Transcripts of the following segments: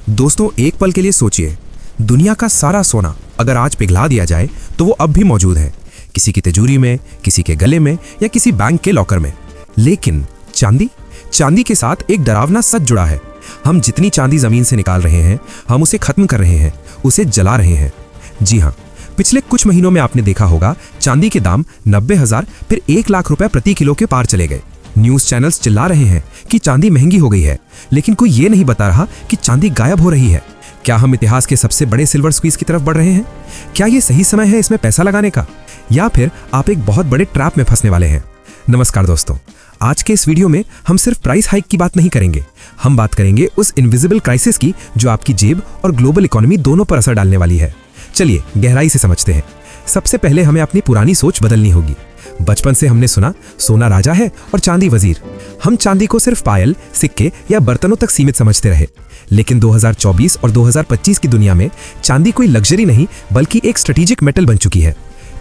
दोस्तों, एक पल के लिए सोचिए, दुनिया का सारा सोना अगर आज पिघला दिया जाए तो वो अब भी मौजूद है, किसी की तिजोरी में, किसी के गले में या किसी बैंक के लॉकर में। लेकिन चांदी के साथ एक डरावना सच जुड़ा है। हम जितनी चांदी जमीन से निकाल रहे हैं, हम उसे खत्म कर रहे हैं, उसे जला रहे हैं। जी हाँ, पिछले कुछ महीनों में आपने देखा होगा चांदी के दाम 90,000 फिर 1 लाख रुपए प्रति किलो के पार चले गए। न्यूज़ चैनल्स चिल्ला रहे हैं कि चांदी महंगी हो गई है, लेकिन कोई ये नहीं बता रहा कि चांदी गायब हो रही है। क्या हम इतिहास के सबसे बड़े सिल्वर स्क्वीज की तरफ बढ़ रहे हैं? क्या ये सही समय है इसमें पैसा लगाने का, या फिर आप एक बहुत बड़े ट्रैप में फंसने वाले हैं? नमस्कार दोस्तों, आज के इस वीडियो में हम सिर्फ प्राइस हाइक की बात नहीं करेंगे, हम बात करेंगे उस इनविजिबल क्राइसिस की जो आपकी जेब और ग्लोबल इकोनॉमी दोनों पर असर डालने वाली है। चलिए गहराई से समझते हैं। सबसे पहले हमें अपनी पुरानी सोच बदलनी होगी। बचपन से हमने सुना सोना राजा है और चांदी वजीर। हम चांदी को सिर्फ पायल, सिक्के या बर्तनों तक सीमित समझते रहे। लेकिन 2024 और 2025 की दुनिया में चांदी कोई लग्जरी नहीं बल्कि एक स्ट्रेटेजिक मेटल बन चुकी है।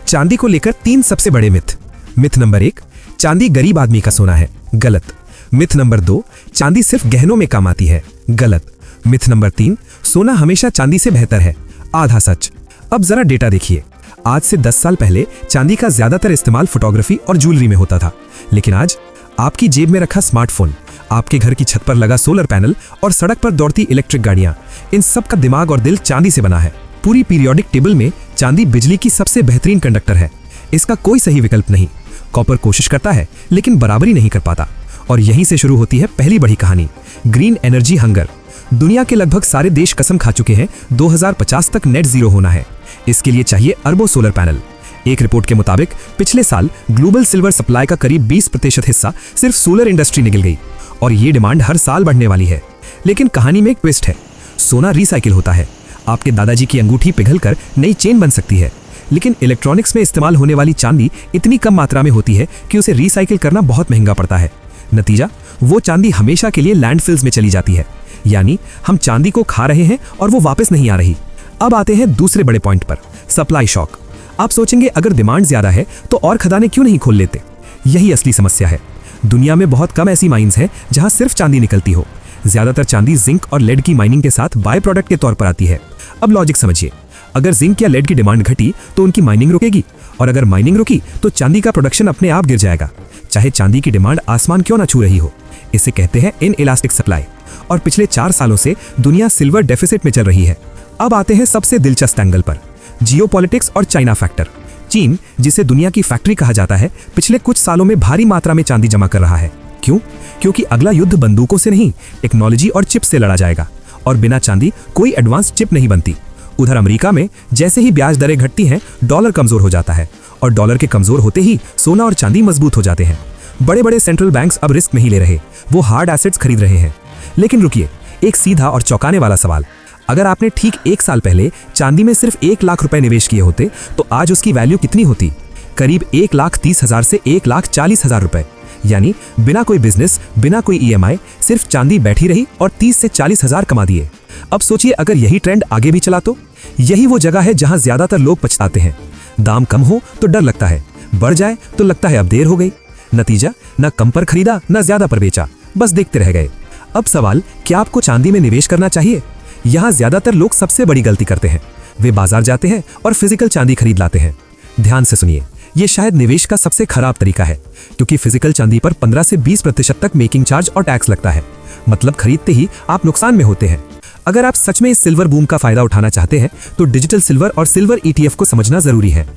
चांदी को लेकर 3 सबसे बड़े मिथ। मिथ नंबर 1, चांदी गरीब आदमी का सोना है। गलत। मिथ नंबर 2, चांदी सिर्फ गहनों में काम आती है। गलत। मिथ नंबर 3, सोना हमेशा चांदी से बेहतर है। आधा सच। अब जरा डेटा देखिए। आज से 10 साल पहले चांदी का ज्यादातर इस्तेमाल फोटोग्राफी और ज्वेलरी में होता था, लेकिन आज आपकी जेब में रखा स्मार्टफोन, आपके घर की छत पर लगा सोलर पैनल और सड़क पर दौड़ती इलेक्ट्रिक गाड़ियां, इन सब का दिमाग और दिल चांदी से बना है। पूरी पीरियोडिक टेबल में चांदी बिजली की सबसे बेहतरीन कंडक्टर है। इसका कोई सही विकल्प नहीं। कॉपर कोशिश करता है लेकिन बराबरी नहीं कर पाता। और यहीं से शुरू होती है पहली बड़ी कहानी, ग्रीन एनर्जी हंगर। दुनिया के लगभग सारे देश कसम खा चुके हैं 2050 तक नेट जीरो होना है। इसके लिए चाहिए अरबों सोलर पैनल। एक रिपोर्ट के मुताबिक पिछले साल ग्लोबल सिल्वर सप्लाई का करीब 20% हिस्सा सिर्फ सोलर इंडस्ट्री निकल गई, और ये डिमांड हर साल बढ़ने वाली है। लेकिन कहानी में एक ट्विस्ट है। सोना रिसाइकिल होता है। आपके दादाजी की अंगूठी पिघलकर नई चेन बन सकती है, लेकिन इलेक्ट्रॉनिक्स में इस्तेमाल होने वाली चांदी इतनी कम मात्रा में होती है कि उसे रिसाइकिल करना बहुत महंगा पड़ता है। नतीजा, वो चांदी हमेशा के लिए लैंडफिल्स में चली जाती है। यानी हम चांदी को खा रहे हैं और वो वापस नहीं आ रही। अब आते हैं दूसरे बड़े पॉइंट पर, सप्लाई शॉक। आप सोचेंगे अगर डिमांड ज्यादा है तो और खदानें क्यों नहीं खोल लेते? यही असली समस्या है। दुनिया में बहुत कम ऐसी माइंस हैं जहां सिर्फ चांदी निकलती हो। ज्यादातर चांदी जिंक और लेड की माइनिंग के साथ बाय प्रोडक्ट के तौर पर आती है। अब लॉजिक समझिए, अगर जिंक या लेड की डिमांड घटी तो उनकी माइनिंग रुकेगी, और अगर माइनिंग रुकी तो चांदी का प्रोडक्शन अपने आप गिर जाएगा, चाहे चांदी की डिमांड आसमान क्यों ना छू रही हो। इसे कहते हैं इनइलास्टिक सप्लाई। और पिछले 4 सालों से दुनिया सिल्वर डेफिसिट में चल रही है। अब आते हैं सबसे दिलचस्प एंगल पर, जियोपॉलिटिक्स और चाइना फैक्टर। चीन, जिसे दुनिया की फैक्ट्री कहा जाता है, पिछले कुछ सालों में भारी मात्रा में चांदी जमा कर रहा है। क्यों? क्योंकि अगला युद्ध बंदूकों से नहीं, टेक्नोलॉजी और चिप से लड़ा जाएगा, और बिना चांदी कोई एडवांस चिप नहीं बनती। उधर अमेरिका में जैसे ही ब्याज दरें घटती हैं, डॉलर कमजोर हो जाता है, और डॉलर के कमजोर होते ही सोना और चांदी मजबूत हो जाते हैं। बड़े बड़े सेंट्रल बैंक्स अब रिस्क नहीं ले रहे, वो हार्ड एसेट्स खरीद रहे हैं। लेकिन रुकिए, एक सीधा और चौंकाने वाला सवाल। अगर आपने ठीक 1 साल पहले चांदी में सिर्फ 1 लाख रुपए निवेश किए होते तो आज उसकी वैल्यू कितनी होती? करीब 1,30,000 से 1,40,000 रुपए। यानी बिना कोई बिजनेस, बिना कोई EMI, सिर्फ चांदी बैठी रही और 30 से 40,000 कमा दिए। अब सोचिए अगर यही ट्रेंड आगे भी चला तो? यही वो जगह है जहां ज्यादातर लोग पछताते हैं। दाम कम हो तो डर लगता है, बढ़ जाए तो लगता है अब देर हो गई। नतीजा, न कम पर खरीदा न ज्यादा पर बेचा, बस देखते रह गए। अब सवाल, क्या आपको चांदी में निवेश करना चाहिए? यहाँ ज्यादातर लोग सबसे बड़ी गलती करते हैं। वे बाजार जाते हैं और फिजिकल चांदी खरीद लाते हैं। ध्यान से सुनिए, ये शायद निवेश का सबसे खराब तरीका है, क्योंकि फिजिकल चांदी पर 15 से 20% तक मेकिंग चार्ज और टैक्स लगता है। मतलब खरीदते ही आप नुकसान में होते हैं। अगर आप सच में इस सिल्वर बूम का फायदा उठाना चाहते हैं तो डिजिटल सिल्वर और सिल्वर ETF को समझना जरूरी है।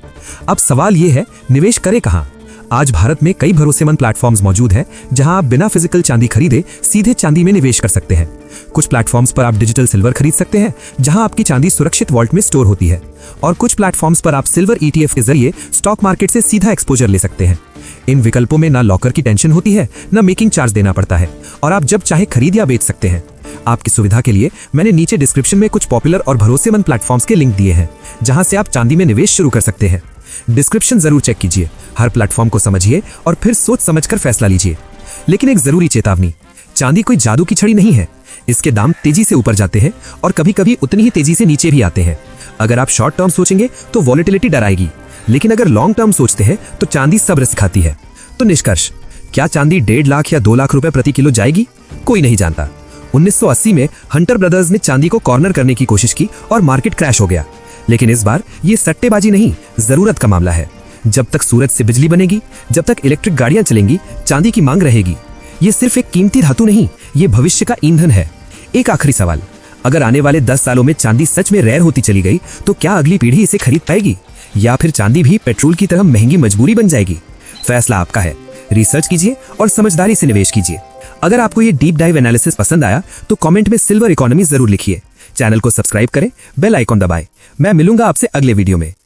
अब सवाल ये है, निवेश करें कहाँ? आज भारत में कई भरोसेमंद प्लेटफॉर्म्स मौजूद हैं जहां आप बिना फिजिकल चांदी खरीदे सीधे चांदी में निवेश कर सकते हैं। कुछ प्लेटफॉर्म्स पर आप डिजिटल सिल्वर खरीद सकते हैं जहां आपकी चांदी सुरक्षित वॉल्ट में स्टोर होती है, और कुछ प्लेटफॉर्म्स पर आप सिल्वर ETF के जरिए स्टॉक मार्केट से सीधा एक्सपोजर ले सकते हैं। इन विकल्पों में ना लॉकर की टेंशन होती है, ना मेकिंग चार्ज देना पड़ता है, और आप जब चाहे खरीद या बेच सकते हैं। आपकी सुविधा के लिए मैंने नीचे डिस्क्रिप्शन में कुछ पॉपुलर और भरोसेमंद प्लेटफॉर्म्स के लिंक दिए हैं जहां से आप चांदी में निवेश शुरू कर सकते हैं। डिस्क्रिप्शन जरूर चेक कीजिए, हर प्लेटफॉर्म को समझिए और फिर सोच समझकर फैसला लीजिए। लेकिन एक जरूरी चेतावनी, चांदी कोई जादू की छड़ी नहीं है। इसके दाम तेजी से ऊपर जाते हैं और कभी कभी उतनी ही तेजी से नीचे भी आते हैं। अगर आप शॉर्ट टर्म सोचेंगे तो वॉलेटिलिटी डराएगी, लेकिन अगर लॉन्ग टर्म सोचते हैं तो चांदी सब्र सिखाती है। तो निष्कर्ष, क्या चांदी 1.5 लाख या 2 लाख रुपए प्रति किलो जाएगी? कोई नहीं जानता। 1980 में हंटर ब्रदर्स ने चांदी को कॉर्नर करने की कोशिश की और मार्केट क्रैश हो गया। लेकिन इस बार ये सट्टेबाजी नहीं, जरूरत का मामला है। जब तक सूरज से बिजली बनेगी, जब तक इलेक्ट्रिक गाड़ियां चलेंगी, चांदी की मांग रहेगी। ये सिर्फ एक कीमती धातु नहीं, ये भविष्य का ईंधन है। एक आखिरी सवाल, अगर आने वाले 10 सालों में चांदी सच में रेयर होती चली गई तो क्या अगली पीढ़ी इसे खरीद पाएगी, या फिर चांदी भी पेट्रोल की तरह महंगी मजबूरी बन जाएगी? फैसला आपका है। रिसर्च कीजिए और समझदारी से निवेश कीजिए। अगर आपको ये डीप डाइव एनालिसिस पसंद आया तो कमेंट में सिल्वर इकोनॉमी जरूर लिखिए। चैनल को सब्सक्राइब करें, बेल आइकॉन दबाएं। मैं मिलूंगा आपसे अगले वीडियो में।